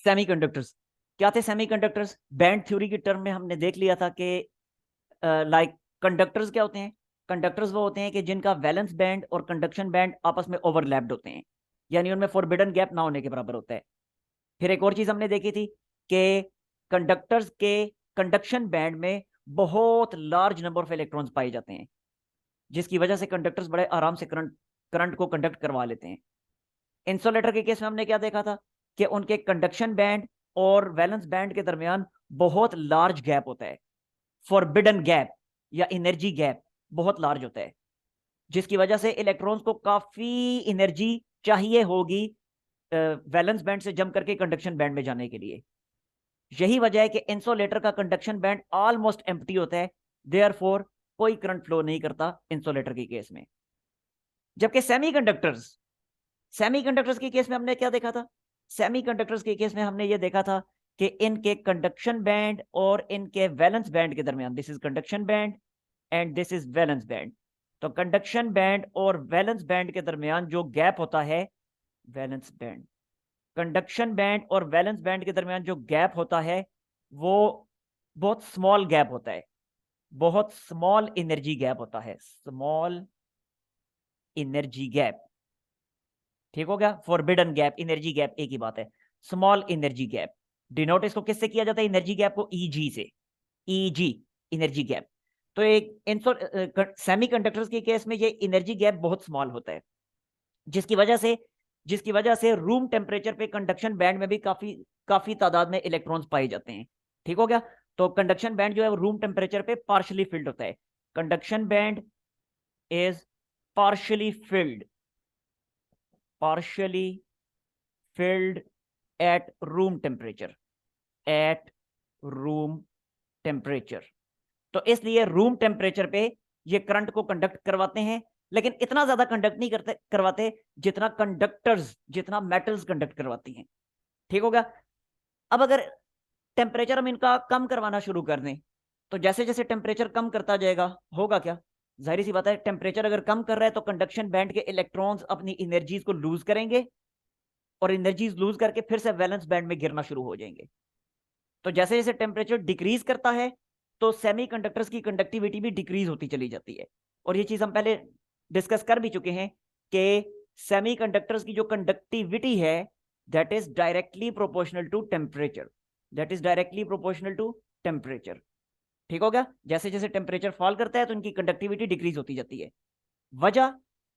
Semiconductors. क्या थे semiconductors? Band theory की टर्म में हमने देख लिया था कि लाइक कंडक्टर्स क्या होते हैं? कंडक्टर्स वो होते हैं कि जिनका वैलेंस बैंड और कंडक्शन बैंड आपस में ओवरलैप्ड होते हैं, यानी उनमें फॉरबिडन गैप ना होने के बराबर होता है। फिर एक और चीज हमने देखी थी कि कंडक्टर्स के कंडक्शन बैंड में बहुत लार्ज नंबर ऑफ इलेक्ट्रॉन्स पाए जाते हैं, जिसकी वजह से कंडक्टर्स बड़े आराम से करंट करंट को कंडक्ट करवा लेते हैं। इंसुलेटर के केस में हमने क्या देखा था कि उनके कंडक्शन बैंड और वैलेंस बैंड के दरमियान बहुत लार्ज गैप होता है, फॉरबिडन गैप या एनर्जी गैप बहुत लार्ज होता है, जिसकी वजह से इलेक्ट्रॉन्स को काफी एनर्जी चाहिए होगी वैलेंस बैंड से जम करके कंडक्शन बैंड में जाने के लिए। यही वजह है कि इंसुलेटर का कंडक्शन बैंड ऑलमोस्ट एम्प्टी होता है, देयरफॉर कोई करंट फ्लो नहीं करता इंसुलेटर के केस में। जबकि सेमीकंडक्टर्स के केस में हमने क्या देखा था? सेमीकंडक्टर्स के केस में हमने ये देखा था कि इनके कंडक्शन बैंड और इनके वैलेंस बैंड के दरमियान, this is conduction band and this is valence band, तो कंडक्शन बैंड और वैलेंस बैंड के दरमियान जो गैप होता है, वैलेंस बैंड, कंडक्शन बैंड और वैलेंस बैंड के दरमियान जो गैप होता है वो बहुत स्मॉल गैप होता है, बहुत स्मॉल एनर्जी गैप होता है, स्मॉल एनर्जी गैप। ठीक हो गया? फॉरबिडन गैप, एनर्जी गैप एक ही बात है। स्मॉल एनर्जी गैप डिनोट इसको किससे किया जाता है? एनर्जी गैप को ईजी से, ईजी एनर्जी गैप। तो एक सेमीकंडक्टर्स के केस में ये एनर्जी गैप बहुत स्मॉल होता है, जिसकी वजह से रूम टेम्परेचर पे कंडक्शन बैंड में भी काफी काफी तादाद में इलेक्ट्रॉन्स पाए जाते हैं। ठीक हो गया? तो कंडक्शन बैंड जो है वो रूम टेम्परेचर पे पार्शियली फिल्ड होता है। Conduction band is partially field, partially filled at room temperature, at room temperature। तो इसलिए रूम टेम्परेचर पे ये करंट को कंडक्ट करवाते हैं, लेकिन इतना ज्यादा कंडक्ट नहीं करवाते जितना मेटल्स कंडक्ट करवाती हैं। ठीक हो गया? अब अगर टेम्परेचर हम इनका कम करवाना शुरू कर दें, तो जैसे जैसे टेम्परेचर कम करता जाएगा होगा क्या? जाहिर सी बात है, टेम्परेचर अगर कम कर रहा है तो कंडक्शन बैंड के इलेक्ट्रॉन्स अपनी एनर्जीज को लूज करेंगे और एनर्जीज लूज करके फिर से वैलेंस बैंड में गिरना शुरू हो जाएंगे। तो जैसे जैसे टेम्परेचर डिक्रीज करता है तो सेमीकंडक्टर्स की कंडक्टिविटी भी डिक्रीज होती चली जाती है। और ये चीज हम पहले डिस्कस कर भी चुके हैं कि सेमीकंडक्टर्स की जो कंडक्टिविटी है that is directly proportional to temperature, that is directly proportional to temperature. ठीक हो गया? जैसे जैसे टेम्परेचर फॉल करता है तो उनकी कंडक्टिविटी डिक्रीज होती जाती है। वजह,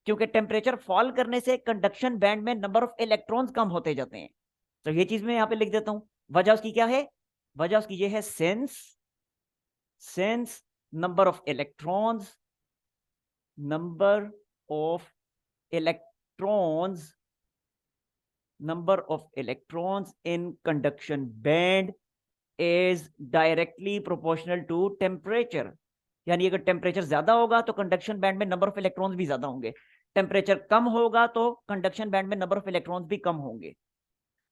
क्योंकि टेम्परेचर फॉल करने से कंडक्शन बैंड में नंबर ऑफ इलेक्ट्रॉन्स कम होते जाते हैं। तो ये चीज मैं यहां पे लिख देता हूं। वजह उसकी क्या है? वजह उसकी ये है since number of electrons, number of electrons, number of electrons in conduction band is directly proportional to temperature. यानी अगर टेम्परेचर ज्यादा होगा तो कंडक्शन बैंड में नंबर ऑफ इलेक्ट्रॉन्स भी ज्यादा होंगे, टेम्परेचर कम होगा तो कंडक्शन बैंड में नंबर ऑफ इलेक्ट्रॉन्स भी कम होंगे।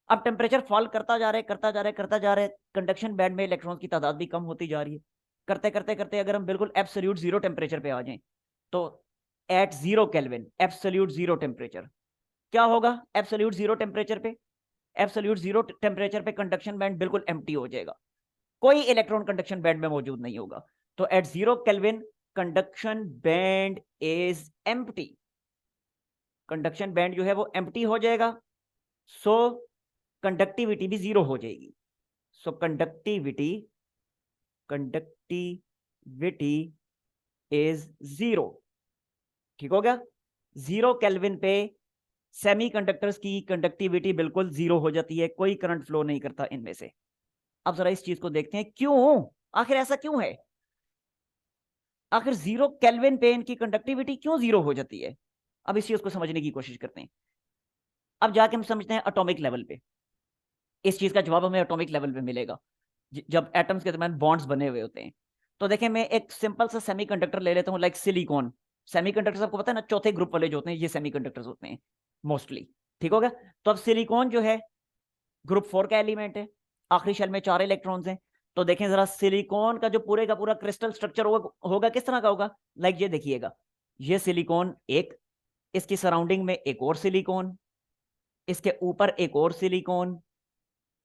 अब टेम्परेचर फॉल करता जा रहा है, करता जा रहा है, करता जा रहा है, कंडक्शन बैंड में इलेक्ट्रॉन्स की तादाद भी कम होती जा रही है। करते करते करते अगर हम बिल्कुल एब्सोल्यूट जीरो टेम्परेचर पे आ जाएं, तो at zero kelvin, absolute zero temperature, क्या होगा? एब्सोल्यूट जीरो टेम्परेचर पे, एब्सोल्यूट जीरो टेम्परेचर पे कंडक्शन बैंड बिल्कुल एम्प्टी हो जाएगा, कोई इलेक्ट्रॉन कंडक्शन बैंड में मौजूद नहीं होगा। तो at zero kelvin conduction band is empty, conduction band जो है वो एम्प्टी हो जाएगा। सो कंडक्टिविटी भी जीरो हो जाएगी। सो कंडक्टिविटी इज जीरो। ठीक हो गया? जीरो केल्विन पे सेमीकंडक्टर्स की कंडक्टिविटी बिल्कुल जीरो हो जाती है, कोई करंट फ्लो नहीं करता इनमें से। अब जरा इस चीज को देखते हैं, क्यों, आखिर ऐसा क्यों है? आखिर जीरो केल्विन पे इनकी कंडक्टिविटी क्यों जीरो हो जाती है? अब इस चीज को समझने की कोशिश करते हैं। अब जाके हम समझते हैं एटॉमिक लेवल पे। इस चीज का जवाब हमें एटॉमिक लेवल पे मिलेगा जब एटम्स के दरमियान बॉन्ड्स बने हुए होते हैं। तो देखें, मैं एक सिंपल सा सेमीकंडक्टर ले लेता हूं, लाइक सिलिकॉन। सेमीकंडक्टर्स आपको पता है ना, चौथे ग्रुप वाले जो होते हैं ये सेमीकंडक्टर्स होते हैं मोस्टली। ठीक हो गया? तो अब सिलिकॉन जो है ग्रुप 4 का एलिमेंट है, आखिरी शेल में 4 इलेक्ट्रॉन्स हैं। तो देखें जरा, सिलिकॉन का जो पूरे का पूरा क्रिस्टल स्ट्रक्चर होगा किस तरह का होगा? लाइक ये देखिएगा, ये सिलिकॉन एक, इसकी सराउंडिंग में एक और सिलिकॉन, इसके ऊपर एक और सिलिकॉन,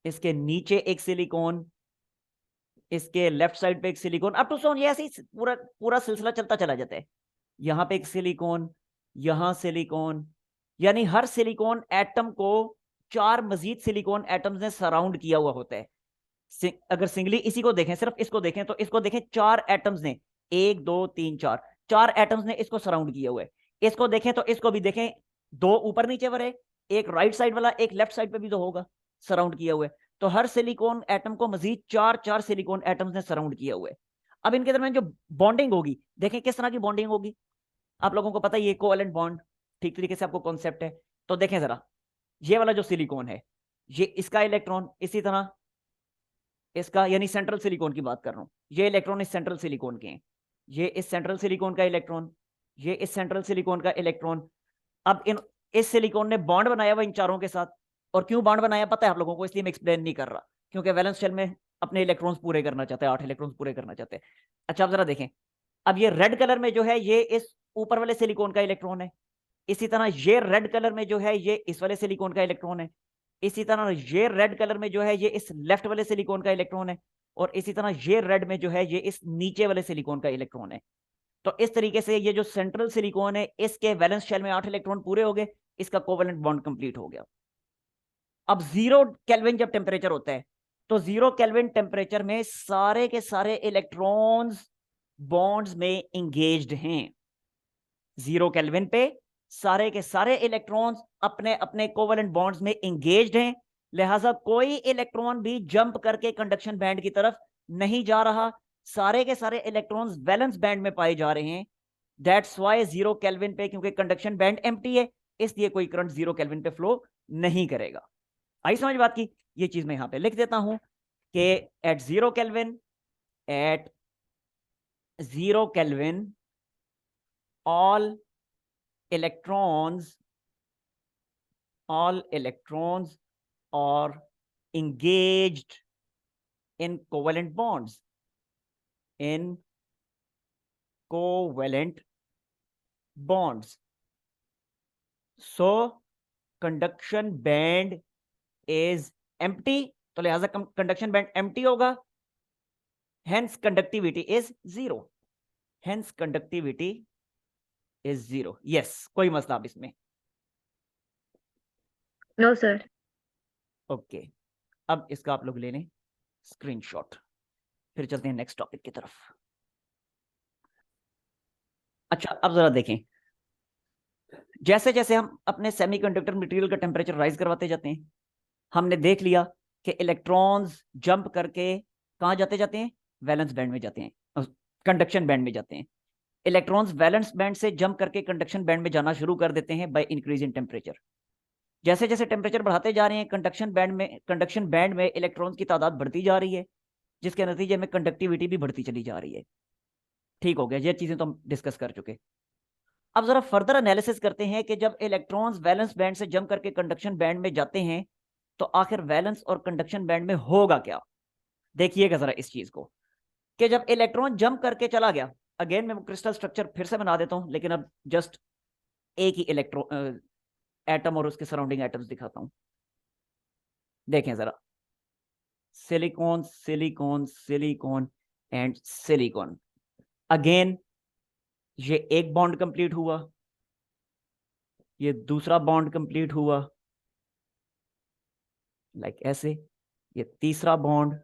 इसके नीचे एक सिलिकॉन, इसके लेफ्ट साइड पे एक सिलिकॉन, अप टू सो ये ऐसे ही पूरा पूरा सिलसिला चलता चला जाता है। यहां पे एक सिलिकॉन, यहां सिलिकॉन, यानी हर सिलिकॉन एटम को 4 मजीद सिलिकॉन एटम्स ने सराउंड किया हुआ होता है। अगर सिंगली इसी को देखें, सिर्फ इसको देखें, तो इसको देखें 4 एटम्स ने, 1 2 3 4, 4 एटम्स ने इसको सराउंड किया हुआ है। इसको देखें तो इसको भी देखें, 2 ऊपर नीचे वाले, एक राइट साइड वाला, एक लेफ्ट साइड पे भी तो होगा, सराउंड किया हुआ है। तो हर सिलिकॉन एटम को मजीद 4 सिलिकॉन एटम्स ने सराउंड किया हुआ है। अब इनके दरमियान जो बॉन्डिंग होगी, देखें किस तरह की बॉन्डिंग होगी। आप लोगों को पता है ये कोवेलेंट बॉन्ड, ठीक तरीके से आपको कॉन्सेप्ट है। तो देखें जरा, ये वाला जो सिलिकॉन है, ये इसका इलेक्ट्रॉन इसी तरह इसका, यानी सेंट्रल सिलिकॉन की बात कर रहा हूं, ये इलेक्ट्रॉन इस सेंट्रल सिलिकॉन के हैं, ये इस सेंट्रल सिलिकॉन का इलेक्ट्रॉन, ये इस सेंट्रल सिलिकॉन का इलेक्ट्रॉन। अब इस सिलिकॉन ने बॉन्ड बनाया हुआ इन चारों के साथ। और क्यों बॉन्ड बनाया पता है आप लोगों को, इसलिए मैं एक्सप्लेन नहीं कर रहा, क्योंकि वैलेंस शेल में अपने इलेक्ट्रॉन्स पूरे करना चाहते हैं, 8 इलेक्ट्रॉन्स पूरे करना चाहते हैं। अच्छा आप जरा देखें, अब ये रेड कलर में जो है ये इस ऊपर वाले सिलिकॉन का इलेक्ट्रॉन है, इसी तरह ये रेड कलर में जो है ये इस वाले सिलिकॉन का इलेक्ट्रॉन है, इसी तरह ये रेड कलर में जो है ये इस लेफ्ट वाले सिलिकॉन का इलेक्ट्रॉन है, और इसी तरह ये रेड में जो है ये इस नीचे वाले सिलिकॉन का इलेक्ट्रॉन है। तो इस तरीके से ये जो सेंट्रल सिलिकॉन है इसके वैलेंस शेल में 8 इलेक्ट्रॉन पूरे हो गए, इसका कोवेलेंट बॉन्ड कंप्लीट हो गया। अब 0 केल्विन जब टेम्परेचर होता है, तो 0 केल्विन टेम्परेचर में सारे के सारे इलेक्ट्रॉन्स बॉन्ड्स में इंगेज्ड हैं। 0 केल्विन पे सारे के सारे इलेक्ट्रॉन्स अपने अपने कोवेलेंट बॉन्ड्स में इंगेज्ड हैं, लिहाजा कोई इलेक्ट्रॉन भी जंप करके कंडक्शन बैंड की तरफ नहीं जा रहा, सारे के सारे इलेक्ट्रॉन्स वैलेंस बैंड में पाए जा रहे हैं। दैट्स वाई 0 केल्विन पे, क्योंकि कंडक्शन बैंड एम्प्टी है, इसलिए कोई करंट 0 केल्विन पे फ्लो नहीं करेगा। आई समझ बात की? ये चीज मैं यहां पे लिख देता हूं कि at 0 kelvin, at 0 kelvin all electrons are engaged in covalent bonds, so conduction band is empty, तो लिहाजा कंडक्शन बैंड एम्प्टी होगा, hence conductivity is 0, hence conductivity is 0। yes, कोई मसला अब इसमें? No sir. ओके, अब इसका आप लोग ले लें स्क्रीनशॉट, फिर चलते हैं नेक्स्ट टॉपिक की तरफ। अच्छा अब जरा देखें, जैसे जैसे हम अपने सेमीकंडक्टर मटेरियल का टेम्परेचर राइज करवाते जाते हैं, हमने देख लिया कि इलेक्ट्रॉन्स जंप करके कहाँ जाते जाते हैं, वैलेंस बैंड में जाते हैं, कंडक्शन बैंड में जाते हैं। इलेक्ट्रॉन्स वैलेंस बैंड से जंप करके कंडक्शन बैंड में जाना शुरू कर देते हैं बाय इंक्रीज इन टेम्परेचर। जैसे जैसे टेम्परेचर बढ़ाते जा रहे हैं, कंडक्शन बैंड में इलेक्ट्रॉन्स की तादाद बढ़ती जा रही है, जिसके नतीजे में कंडक्टिविटी भी बढ़ती चली जा रही है। ठीक हो गया, ये चीजें तो हम डिस्कस कर चुके। अब जरा फर्दर एनालिसिस करते हैं कि जब इलेक्ट्रॉन्स वैलेंस बैंड से जंप करके कंडक्शन बैंड में जाते हैं, तो आखिर वैलेंस और कंडक्शन बैंड में होगा क्या। देखिएगा जरा इस चीज को, कि जब इलेक्ट्रॉन जंप करके चला गया, अगेन मैं क्रिस्टल स्ट्रक्चर फिर से बना देता हूं, लेकिन अब जस्ट एक ही इलेक्ट्रॉन एटम और उसके सराउंडिंग एटम्स दिखाता हूं। देखें जरा, silicon silicon silicon and silicon, again ये एक बॉन्ड कंप्लीट हुआ, ये दूसरा बॉन्ड कंप्लीट हुआ, लाइक ऐसे, ये तीसरा बॉन्ड,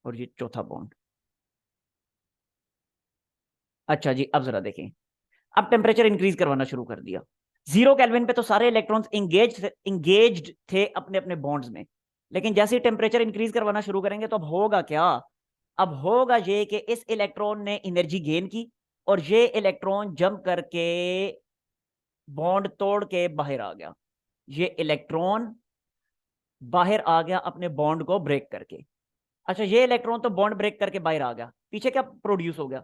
और ये चौथा बॉन्ड। अच्छा जी, अब जरा देखें, अब टेम्परेचर इंक्रीज करवाना शुरू कर दिया। 0 केल्विन पे तो सारे इलेक्ट्रॉन्स इंगेज्ड थे अपने अपने बॉन्ड्स में, लेकिन जैसे ही टेम्परेचर इंक्रीज करवाना शुरू करेंगे तो अब होगा क्या, अब होगा ये कि इस इलेक्ट्रॉन ने एनर्जी गेन की, और ये इलेक्ट्रॉन जंप करके बॉन्ड तोड़ के बाहर आ गया, ये इलेक्ट्रॉन बाहर आ गया अपने बॉन्ड को ब्रेक करके। अच्छा, ये इलेक्ट्रॉन तो बॉन्ड ब्रेक करके बाहर आ गया, पीछे क्या प्रोड्यूस हो गया,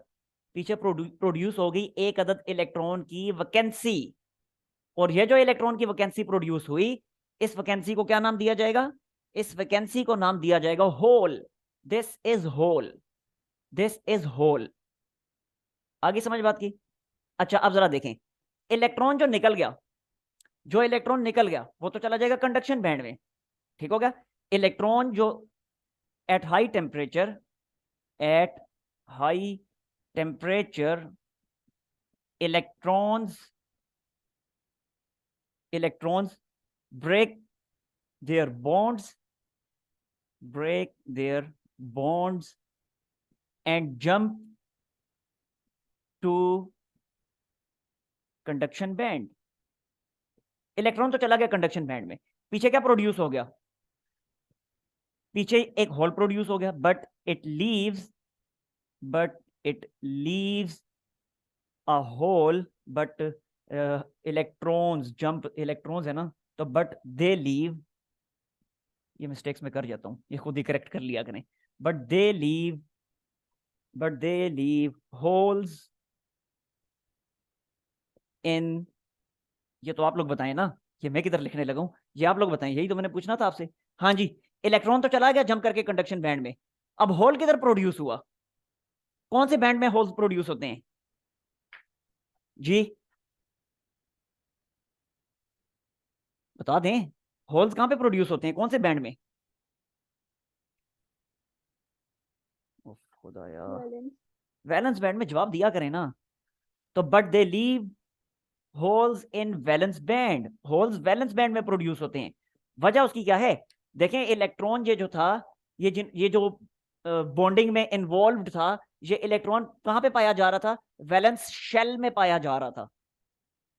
पीछे प्रोड्यूस हो गई एक अदद इलेक्ट्रॉन की वैकेंसी, और ये जो इलेक्ट्रॉन की वैकेंसी प्रोड्यूस हुई, इस वैकेंसी को क्या नाम दिया जाएगा, इस वैकेंसी को नाम दिया जाएगा hole. This is hole, this is hole. आगे समझ बात की? अच्छा अब जरा देखें, इलेक्ट्रॉन जो निकल गया, जो इलेक्ट्रॉन निकल गया वो तो चला जाएगा कंडक्शन बैंड में, ठीक हो गया। इलेक्ट्रॉन जो at high temperature, at high temperature electrons break their bonds and jump to conduction band। Electron तो चला गया कंडक्शन बैंड में, पीछे क्या प्रोड्यूस हो गया, पीछे एक होल प्रोड्यूस हो गया, but it leaves a hole, but electrons है ना, तो बट दे लीव, ये मिस्टेक्स में कर जाता हूं, ये खुद ही करेक्ट कर लिया करें, but they leave holes in, ये तो आप लोग बताएं ना, ये मैं किधर लिखने लगा हूं, ये आप लोग बताएं, यही तो मैंने पूछना था आपसे। हाँ जी, इलेक्ट्रॉन तो चला गया जंप करके कंडक्शन बैंड में, अब होल किधर प्रोड्यूस हुआ, कौन से बैंड में होल्स प्रोड्यूस होते हैं जी, बता दें, होल्स कहां पे प्रोड्यूस होते हैं, कौन से बैंड में। खुदाया, वैलेंस बैंड में, जवाब दिया करें ना। तो but they leave holes in valence band, holes valence band में प्रोड्यूस होते हैं। वजह उसकी क्या है, देखें इलेक्ट्रॉन ये जो था, ये जो बॉन्डिंग में इन्वॉल्व्ड था, ये इलेक्ट्रॉन कहां पे पाया जा रहा था, वैलेंस शेल में पाया जा रहा था।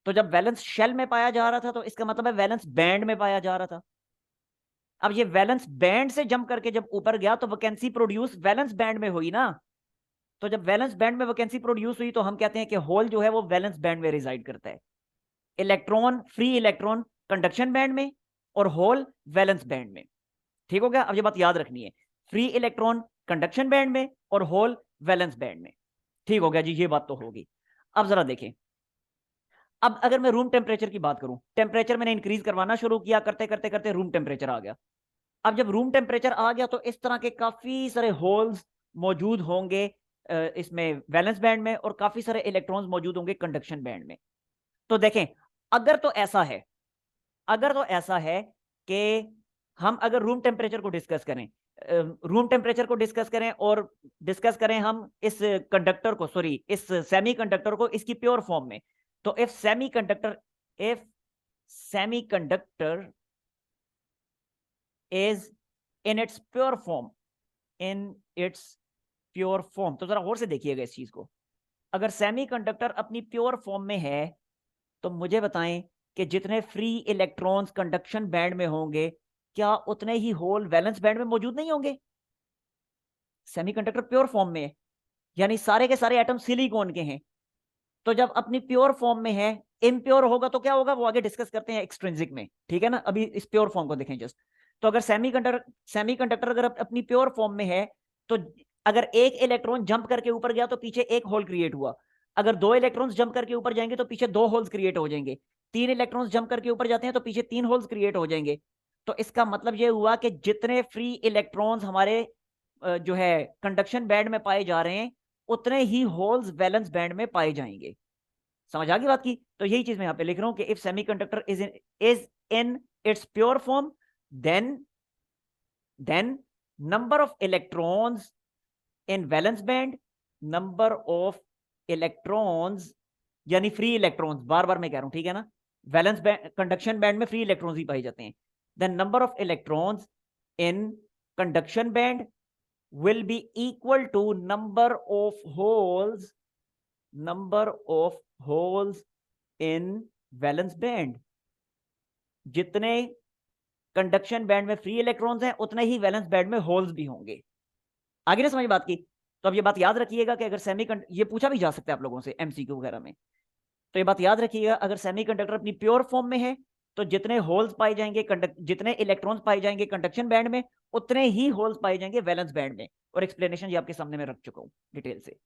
तो जब वैलेंस शेल में पाया जा रहा था तो इसका मतलब है वैलेंस बैंड में पाया जा रहा था। अब ये वैलेंस बैंड से जंप करके जब ऊपर गया तो वैकेंसी प्रोड्यूस वैलेंस बैंड में हुई ना, तो जब वैलेंस बैंड में वैकेंसी प्रोड्यूस हुई तो हम कहते हैं कि होल जो है वो वैलेंस बैंड में रिजाइड करता है। Electron, free electron conduction band में और होल वैलेंस बैंड में, ठीक हो गया। अब ये बात याद रखनी है, फ्री इलेक्ट्रॉन कंडक्शन बैंड में और होल वैलेंस बैंड में, ठीक हो गया जी, ये बात तो होगी। अब जरा देखें, अब अगर मैं रूम टेम्परेचर की बात करूं, टेम्परेचर मैंने इंक्रीज करवाना शुरू किया, करते करते करते रूम टेम्परेचर आ गया। अब जब रूम टेम्परेचर आ गया तो इस तरह के काफी सारे होल्स मौजूद होंगे इसमें वैलेंस बैंड में, और काफी सारे इलेक्ट्रॉन्स मौजूद होंगे कंडक्शन बैंड में। तो देखें, अगर तो ऐसा है, अगर तो ऐसा है कि हम अगर रूम टेम्परेचर को डिस्कस करें, रूम टेम्परेचर को डिस्कस करें और डिस्कस करें हम इस कंडक्टर को, सॉरी इस सेमी कंडक्टर को इसकी प्योर फॉर्म में, तो if semi conductor is in its pure form, in its pure form, तो जरा गौर से देखिएगा इस चीज को, अगर सेमी कंडक्टर अपनी प्योर फॉर्म में है तो मुझे बताएं कि जितने फ्री इलेक्ट्रॉन्स कंडक्शन बैंड में होंगे क्या उतने ही होल वैलेंस बैंड में मौजूद नहीं होंगे। सेमीकंडक्टर प्योर फॉर्म में है, यानी सारे के सारे एटम सिलिकॉन के हैं, तो जब अपनी प्योर फॉर्म में है, इम्प्योर होगा तो क्या होगा वो आगे डिस्कस करते हैं एक्सट्रिंसिक में, ठीक है ना, अभी इस प्योर फॉर्म को देखें जस्ट। तो अगर सेमीकंडक्टर अगर अपनी प्योर फॉर्म में है तो अगर एक इलेक्ट्रॉन जंप करके ऊपर गया तो पीछे एक होल क्रिएट हुआ, अगर दो इलेक्ट्रॉन्स जंप करके ऊपर जाएंगे तो पीछे दो होल्स क्रिएट हो जाएंगे, तीन इलेक्ट्रॉन्स जंप करके ऊपर जाते हैं तो पीछे तीन होल्स क्रिएट हो जाएंगे। तो इसका मतलब यह हुआ कि जितने फ्री इलेक्ट्रॉन्स हमारे जो है कंडक्शन बैंड में पाए जा रहे हैं उतने ही होल्स वैलेंस बैंड में पाए जाएंगे। समझ आ गई बात की। तो यही चीज मैं यहां पे लिख रहा हूं कि if semiconductor is in its pure form, then number of electrons in valence band, number of electrons यानी फ्री इलेक्ट्रॉन्स, बार बार मैं कह रहा हूं, ठीक है ना, वैलेंस बैंड कंडक्शन बैंड में फ्री इलेक्ट्रॉन्स ही पाए जाते हैं, then number of electrons in conduction band will be equal to number of holes in valence band। जितने कंडक्शन बैंड में फ्री इलेक्ट्रॉन्स हैं उतने ही वैलेंस बैंड में होल्स भी होंगे। आगे ना समझ बात की। तो अब ये बात याद रखिएगा कि अगर ये पूछा भी जा सकता है आप लोगों से एमसीक्यू वगैरह में, तो ये बात याद रखिएगा, अगर सेमीकंडक्टर अपनी प्योर फॉर्म में है तो जितने होल्स पाए जाएंगे, जितने इलेक्ट्रॉन्स पाए जाएंगे कंडक्शन बैंड में उतने ही होल्स पाए जाएंगे वैलेंस बैंड में। और एक्सप्लेनेशन ये आपके सामने में रख चुका हूं डिटेल से,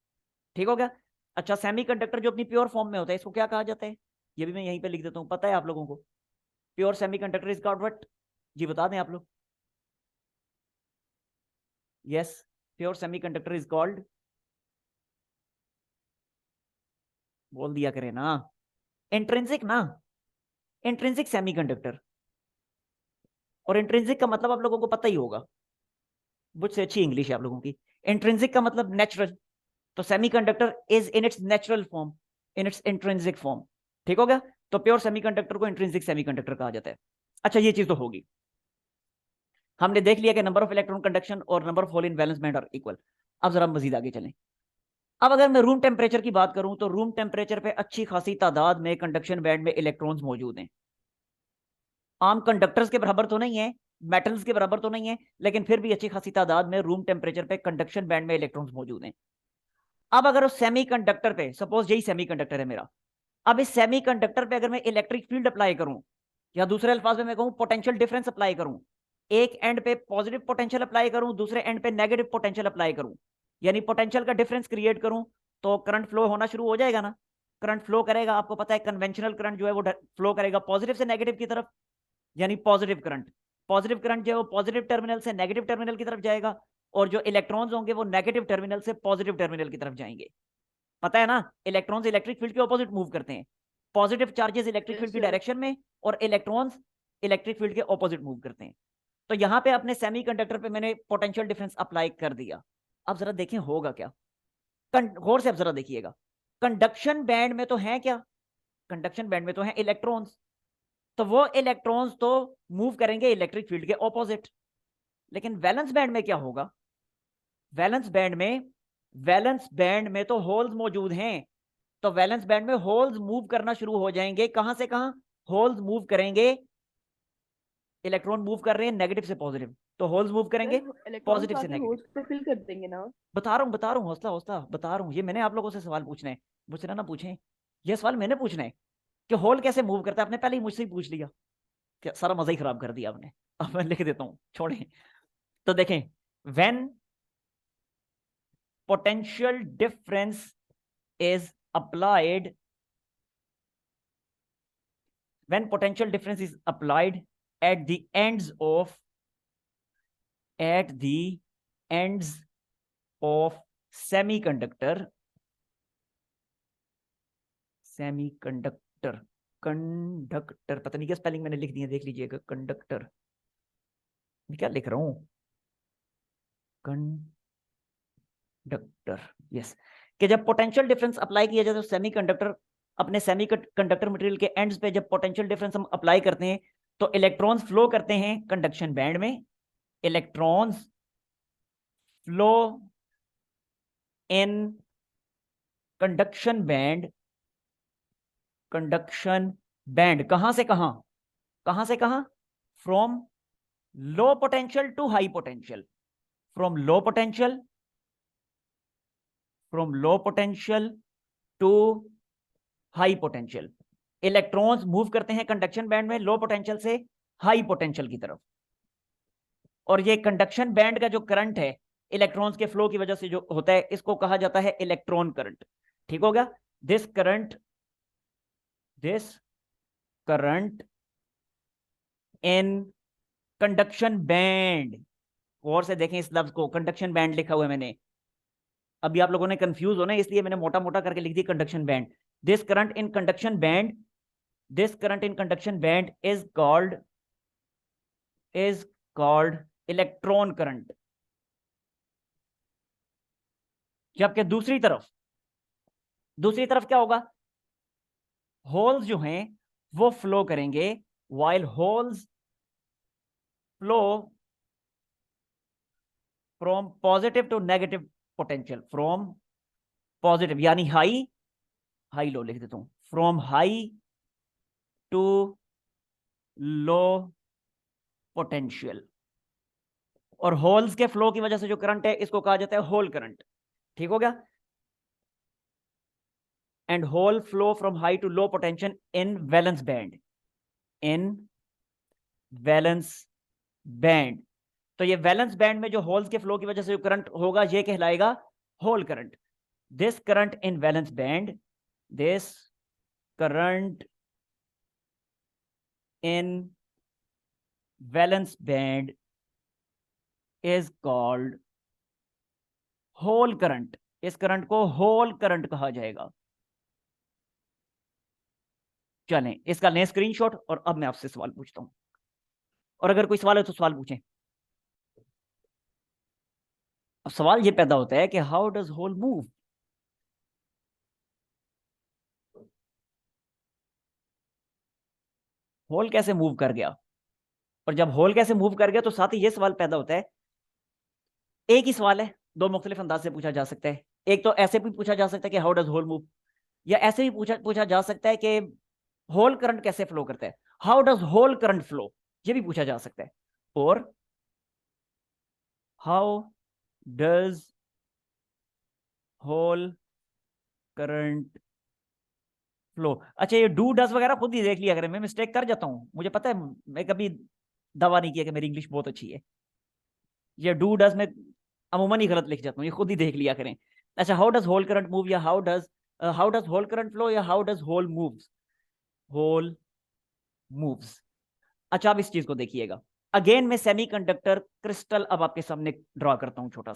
ठीक हो गया। अच्छा, सेमीकंडक्टर जो अपनी प्योर फॉर्म में होता है इसको क्या कहा जाता है, ये भी मैं यहीं पे लिख देता हूं, पता है आप लोगों को, pure semiconductor is called what, जी बता दें आप लोग। Yes, pure semiconductor is called, बोल दिया करें ना, इंट्रिंसिक ना, इंट्रिंसिक सेमीकंडक्टर, और इंट्रिंसिक का मतलब आप लोगों को पता ही होगा, मुझसे अच्छी इंग्लिश है आप लोगों की। इंट्रिंसिक का मतलब नेचुरल, तो semiconductor is in it's natural form, in its intrinsic form. ठीक हो गया? तो प्योर सेमीकंडक्टर को इंट्रिंसिक सेमीकंडक्टर कहा जाता है। अच्छा, ये चीज तो होगी। हमने देख लिया कि नंबर ऑफ इलेक्ट्रॉन कंडक्शन और number of hole in valence band are equal. अब जरा मजीद आगे चलें। अब अगर मैं रूम टेम्परेचर की बात करूं तो रूम टेम्परेचर पे अच्छी खासी तादाद में कंडक्शन बैंड में इलेक्ट्रॉन्स मौजूद हैं। आम कंडक्टर्स के बराबर तो नहीं है, मेटल्स के बराबर तो नहीं है, लेकिन फिर भी अच्छी खासी तादाद में रूम टेम्परेचर पे कंडक्शन बैंड में इलेक्ट्रॉन्स मौजूद हैं। अब अगर उस सेमीकंडक्टर पे, सपोज यही सेमीकंडक्टर है मेरा, अब इस सेमीकंडक्टर पे अगर मैं इलेक्ट्रिक फील्ड अप्लाई करूं, या दूसरे अल्फाज में मैं कहूं पोटेंशियल डिफरेंस अप्लाई करूं, एक एंड पे पॉजिटिव पोटेंशियल अप्लाई करूं, दूसरे एंड पे नेगेटिव पोटेंशियल अप्लाई करूं, यानी पोटेंशियल का डिफरेंस क्रिएट करूं, तो करंट फ्लो होना शुरू हो जाएगा ना। करंट फ्लो करेगा, आपको पता है कन्वेंशनल करंट जो है वो फ्लो करेगा पॉजिटिव से नेगेटिव की तरफ, यानी पॉजिटिव करंट। पॉजिटिव करंट जो है वो पॉजिटिव टर्मिनल से नेगेटिव टर्मिनल की तरफ जाएगा, और जो इलेक्ट्रॉन्स होंगे वो नेगेटिव टर्मिनल से पॉजिटिव टर्मिनल की तरफ जाएंगे। पता है ना, इलेक्ट्रॉन्स इलेक्ट्रिक फील्ड के ऑपोजिट मूव करते हैं। पॉजिटिव चार्जेस इलेक्ट्रिक फील्ड की डायरेक्शन में, और इलेक्ट्रॉन्स इलेक्ट्रिक फील्ड के ऑपोजिट मूव करते हैं। तो यहां पे अपने सेमीकंडक्टर पे मैंने पोटेंशियल डिफरेंस अप्लाई कर दिया। अब जरा देखें होगा क्या। गौर से अब जरा देखिएगा, कंडक्शन बैंड में तो है क्या, कंडक्शन बैंड में तो है इलेक्ट्रॉन्स, तो वो इलेक्ट्रॉन्स तो मूव करेंगे इलेक्ट्रिक फील्ड के ऑपोजिट। लेकिन वैलेंस बैंड में क्या होगा, वैलेंस बैंड में तो होल्स मौजूद हैं, तो वैलेंस बैंड में होल्स मूव करना शुरू हो जाएंगे। कहां से कहां होल्स मूव करेंगे, इलेक्ट्रॉन मूव कर रहे हैं नेगेटिव से पॉजिटिव, तो होल्स मूव करेंगे सर इलेक्ट्रॉन्स पॉजिटिव से आके नेगेटिव। होल्स पे फिल कर देंगे ना। बता रहा हूँ, हौसला हौसला बता रहा हूँ, ये मैंने आप लोगों से सवाल पूछना है, मुझसे ना पूछें। ये सवाल मैंने पूछना है कि होल कैसे मूव करता है, आपने पहले ही मुझसे ही पूछ लिया, क्या सारा मजा ही खराब कर दिया आपने। अब मैं लिख देता हूँ, छोड़ें। तो देखें, when potential difference is applied, when potential difference is applied at the ends of semiconductor conductor, पता नहीं क्या स्पेलिंग मैंने लिख दिया, देख लीजिएगा। कंडक्टर, क्या लिख रहा हूं, कंडक्टर, यस। कि जब पोटेंशियल डिफरेंस अप्लाई किया जाए तो सेमीकंडक्टर, अपने सेमीकंडक्टर मटेरियल के एंड्स पे जब पोटेंशियल डिफरेंस हम अप्लाई करते हैं तो इलेक्ट्रॉन्स फ्लो करते हैं कंडक्शन बैंड में, electrons flow in conduction band, कहां से कहां, from low potential to high potential, from low potential to high potential. Electrons move करते हैं कंडक्शन बैंड में लो पोटेंशियल से हाई पोटेंशियल की तरफ, और ये कंडक्शन बैंड का जो करंट है इलेक्ट्रॉन्स के फ्लो की वजह से जो होता है, इसको कहा जाता है इलेक्ट्रॉन करंट। ठीक हो गया? This current in conduction band, गौर से देखें इस लफ्ज को, कंडक्शन बैंड लिखा हुआ है मैंने, अभी आप लोगों ने कंफ्यूज होना इसलिए मैंने मोटा मोटा करके लिख दी conduction band. This current in conduction band, is called electron current. जबकि दूसरी तरफ क्या होगा, होल्स जो हैं वो फ्लो करेंगे, while holes flow from positive to negative potential, from positive यानी हाई लो लिख देता हूं, from high to low potential. और होल्स के फ्लो की वजह से जो करंट है इसको कहा जाता है होल करंट। ठीक हो गया? And hole flow from high to low potential in valence band, in valence band. तो ये वैलेंस बैंड में जो होल्स के फ्लो की वजह से जो करंट होगा ये कहलाएगा hole current. This current in valence band, this current in valence band is called hole current. इस करंट को होल करंट कहा जाएगा। चलें इसका लें स्क्रीनशॉट और अब मैं आपसे सवाल पूछता हूं, और अगर कोई सवाल है तो सवाल पूछें। अब सवाल ये पैदा होता है कि how does hole move. Hole कैसे मूव कर गया, और जब होल कैसे मूव कर गया तो साथ ही ये सवाल पैदा होता है, एक ही सवाल है, दो मुख्तलिफ अंदाज से पूछा जा सकता है। एक तो ऐसे भी पूछा जा सकता है कि हाउ डज होल मूव, या ऐसे भी पूछा पूछा जा सकता है कि होल करंट कैसे फ्लो करता है, how does hole current flow, ये भी पूछा जा सकता है। और how does hole current flow. अच्छा ये डू डज वगैरह खुद ही देख लिया करें, मैं मिस्टेक कर जाता हूं, मुझे पता है, मैं कभी दावा नहीं किया कि मेरी इंग्लिश बहुत अच्छी है। ये डू डज में अमूमन ही गलत लिख जाता हूँ, ये खुद ही देख लिया करें। अच्छा how does hole current move, या how does hole current flow, या how does hole moves, hole moves. अच्छा अब इस चीज को देखिएगा, अगेन मैं सेमीकंडक्टर क्रिस्टल अब आपके सामने ड्रॉ करता हूं, छोटा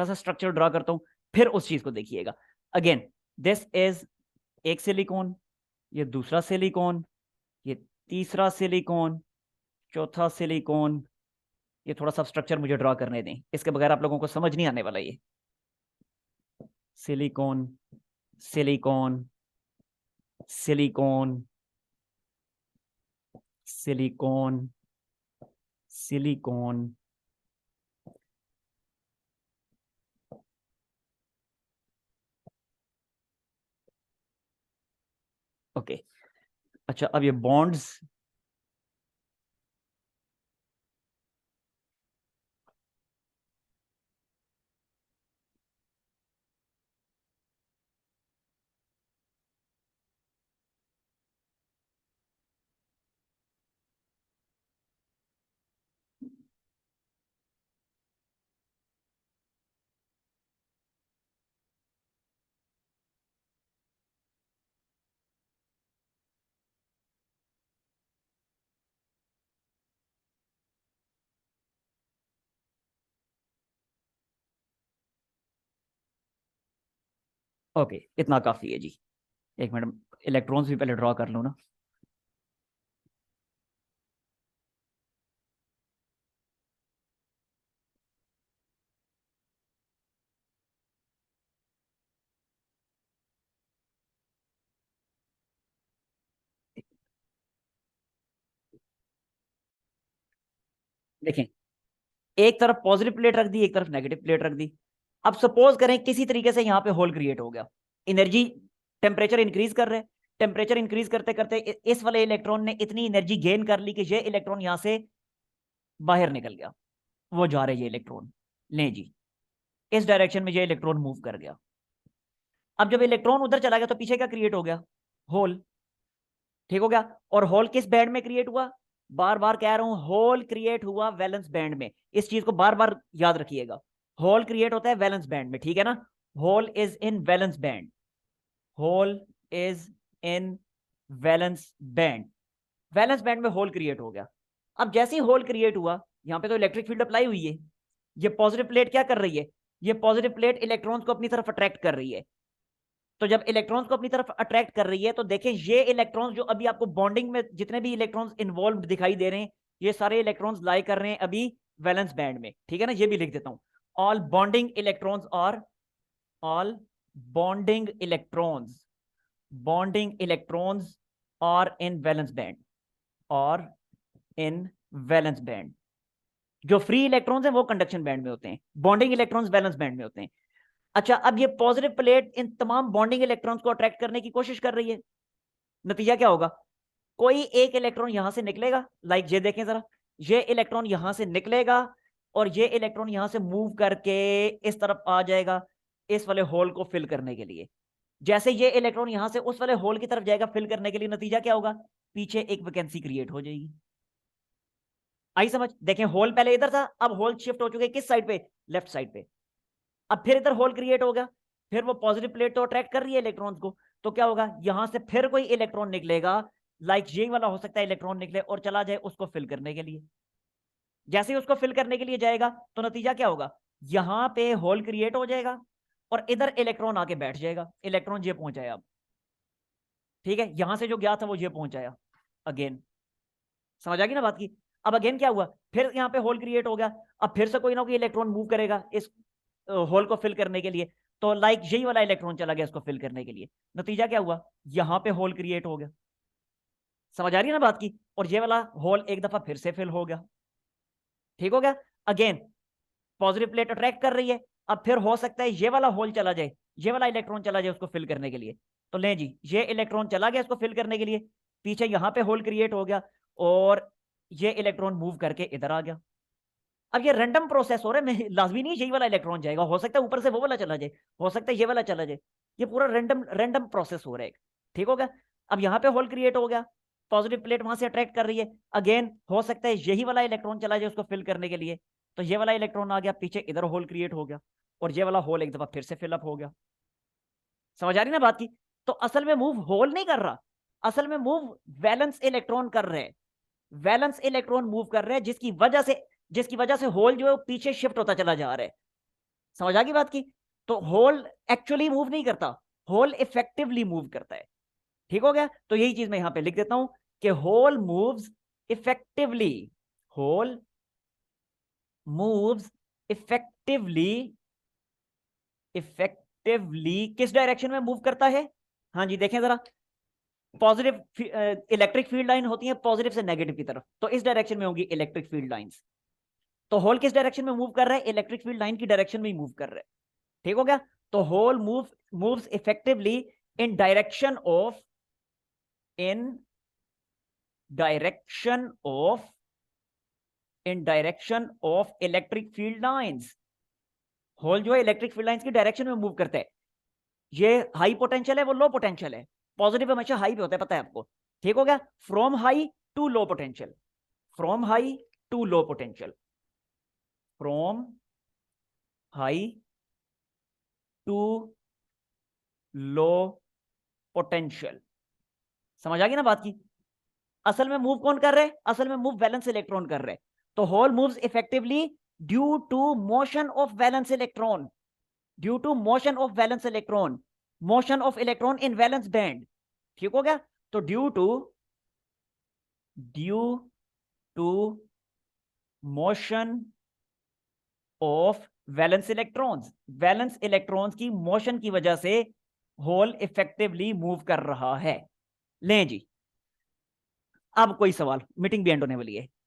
सा स्ट्रक्चर ड्रॉ करता हूं, फिर उस चीज को देखिएगा। अगेन दिस इज एक सिलिकॉन, ये दूसरा सिलिकॉन, ये तीसरा सिलिकॉन, चौथा सिलिकॉन। ये थोड़ा सा स्ट्रक्चर मुझे ड्रॉ करने दें, इसके बगैर आप लोगों को समझ नहीं आने वाला ये। Silicon, silicon, silicon, silicon, silicon, okay. अच्छा अब ये बॉन्ड्स, ओके इतना काफी है जी। एक मिनट इलेक्ट्रॉन्स भी पहले ड्रॉ कर लूँ ना। देखें एक तरफ पॉजिटिव प्लेट रख दी, एक तरफ नेगेटिव प्लेट रख दी। अब सपोज करें किसी तरीके से यहाँ पे होल क्रिएट हो गया, एनर्जी, टेम्परेचर इंक्रीज कर रहे हैं, टेम्परेचर इंक्रीज करते करते इस वाले इलेक्ट्रॉन ने इतनी एनर्जी गेन कर ली कि ये इलेक्ट्रॉन यहाँ से बाहर निकल गया, वो जा रहे ये इलेक्ट्रॉन, ले जी इस डायरेक्शन में ये इलेक्ट्रॉन मूव कर गया। अब जब इलेक्ट्रॉन उधर चला गया तो पीछे क्या क्रिएट हो गया, होल, ठीक हो गया। और होल किस बैंड में क्रिएट हुआ, बार बार कह रहा हूं होल क्रिएट हुआ वैलेंस बैंड में, इस चीज को बार बार याद रखिएगा, होल क्रिएट होता है वैलेंस बैंड में, ठीक है ना। Hole is in valence band, hole is in valence band, valence band में होल क्रिएट हो गया। अब जैसे ही होल क्रिएट हुआ, यहां पे तो इलेक्ट्रिक फील्ड अप्लाई हुई है, ये पॉजिटिव प्लेट क्या कर रही है, ये पॉजिटिव प्लेट इलेक्ट्रॉन्स को अपनी तरफ अट्रैक्ट कर रही है। तो जब इलेक्ट्रॉन्स को अपनी तरफ अट्रैक्ट कर रही है तो देखें ये इलेक्ट्रॉन्स जो अभी आपको बॉन्डिंग में जितने भी इलेक्ट्रॉन्स इन्वॉल्व दिखाई दे रहे हैं, ये सारे इलेक्ट्रॉन्स लाई कर रहे हैं अभी वैलेंस बैंड में, ठीक है ना। ये भी लिख देता हूं, ऑल बॉन्डिंग इलेक्ट्रॉन्स, और all bonding electrons, bonding electrons और इन वैलेंस बैंड, और इन वैलेंस बैंड। जो फ्री इलेक्ट्रॉन्स हैं वो कंडक्शन बैंड में होते हैं, बॉन्डिंग इलेक्ट्रॉन्स वैलेंस बैंड में होते हैं। अच्छा अब ये पॉजिटिव प्लेट इन तमाम बॉन्डिंग इलेक्ट्रॉन्स को अट्रैक्ट करने की कोशिश कर रही है, नतीजा क्या होगा, कोई एक इलेक्ट्रॉन यहां से निकलेगा, लाइक ये देखें जरा, ये इलेक्ट्रॉन यहां से निकलेगा और ये इलेक्ट्रॉन यहां से मूव करके इस तरफ आ जाएगा इस वाले होल को फिल करने के लिए। जैसे ये इलेक्ट्रॉन यहां से उस वाले होल की तरफ जाएगा फिल करने के लिए, नतीजा क्या होगा, पीछे एक वैकेंसी क्रिएट हो जाएगी। आई समझ, देखें होल पहले इधर था, अब होल शिफ्ट हो चुके किस साइड पे, लेफ्ट साइड पे। अब फिर इधर होल क्रिएट हो गया, फिर वो पॉजिटिव प्लेट तो अट्रैक्ट कर रही है इलेक्ट्रॉन्स को, तो क्या होगा, यहां से फिर कोई इलेक्ट्रॉन निकलेगा, लाइक ये वाला हो सकता है इलेक्ट्रॉन निकले और चला जाए उसको फिल करने के लिए। जैसे ही उसको फिल करने के लिए जाएगा तो नतीजा क्या होगा, यहां पे होल क्रिएट हो जाएगा और इधर इलेक्ट्रॉन आके बैठ जाएगा, इलेक्ट्रॉन ये पहुंच जाए अब, ठीक है, यहां से जो गया था वो ये पहुंच आया अगेन। समझ आ गई ना बात की। अब अगेन क्या हुआ, फिर यहाँ पे होल क्रिएट हो गया। अब फिर से कोई ना कोई इलेक्ट्रॉन मूव करेगा इस होल को फिल करने के लिए, तो लाइक यही वाला इलेक्ट्रॉन चला गया इसको फिल करने के लिए। नतीजा क्या हुआ, यहाँ पे होल क्रिएट हो गया। समझ आ रही है ना बात की। और ये वाला होल एक दफा फिर से फिल हो गया। ठीक हो गया। अगेन पॉजिटिव प्लेट अट्रैक्ट कर रही है। अब फिर हो सकता है ये वाला होल चला जाए, ये वाला इलेक्ट्रॉन चला जाए उसको फिल करने के लिए। तो ले जी, ये इलेक्ट्रॉन चला गया इसको फिल करने के लिए, पीछे यहां पे होल क्रिएट हो गया और ये इलेक्ट्रॉन मूव करके इधर आ गया। अब ये रैंडम प्रोसेस हो रहा है, लाजमी नहीं यही वाला इलेक्ट्रॉन जाएगा, हो सकता है ऊपर से वो वाला चला जाए, हो सकता है ये वाला चला जाए। ये पूरा रैंडम रैंडम प्रोसेस हो रहा है। ठीक हो गया। अब यहाँ पे होल क्रिएट हो गया, पॉजिटिव प्लेट वहां से अट्रैक्ट कर रही है। अगेन हो सकता है यही वाला इलेक्ट्रॉन चला जाए उसको फिल करने के लिए, तो ये वाला इलेक्ट्रॉन आ गया, पीछे इधर होल क्रिएट हो गया और ये वाला होल एक दफा फिर से फिलअप हो गया। समझ आ रही ना बात की। तो असल में मूव होल नहीं कर रहा, असल में मूव वैलेंस इलेक्ट्रॉन कर रहे हैं। वैलेंस इलेक्ट्रॉन मूव कर रहे हैं जिसकी वजह से होल जो है वो पीछे शिफ्ट होता चला जा रहा है। समझ आ गई बात की। तो होल एक्चुअली मूव नहीं करता, होल इफेक्टिवली मूव करता है। ठीक हो गया। तो यही चीज मैं यहां पे लिख देता हूं कि hole moves effectively, hole moves effectively, effectively किस डायरेक्शन में मूव करता है। हाँ जी देखें जरा, पॉजिटिव इलेक्ट्रिक फील्ड लाइन होती है पॉजिटिव से नेगेटिव की तरफ, तो इस डायरेक्शन में होंगी इलेक्ट्रिक फील्ड लाइंस। तो होल किस डायरेक्शन में मूव कर रहा है, इलेक्ट्रिक फील्ड लाइन की डायरेक्शन में ही मूव कर रहा है। ठीक हो गया। तो hole moves effectively in direction of, in direction of, in direction of electric field lines. Hole जो है इलेक्ट्रिक फील्ड लाइंस की डायरेक्शन में मूव करते हैं। ये हाई पोटेंशियल है, वो लो पोटेंशियल है। पॉजिटिव हमेशा हाई पे होता है, पता है आपको। ठीक हो गया। From high to low potential, from high to low potential, from high to low potential. समझ आ गई ना बात की। असल में मूव कौन कर रहे हैं, असल में मूव वैलेंस इलेक्ट्रॉन कर रहे हैं। तो hole moves effectively due to motion of valence electron, due to motion of valence electron, motion of electron in valence band. ठीक हो गया। तो due to motion of valence electrons, valence electrons की motion की वजह से होल इफेक्टिवली मूव कर रहा है। लें जी, अब कोई सवाल, मीटिंग भी एंड होने वाली है।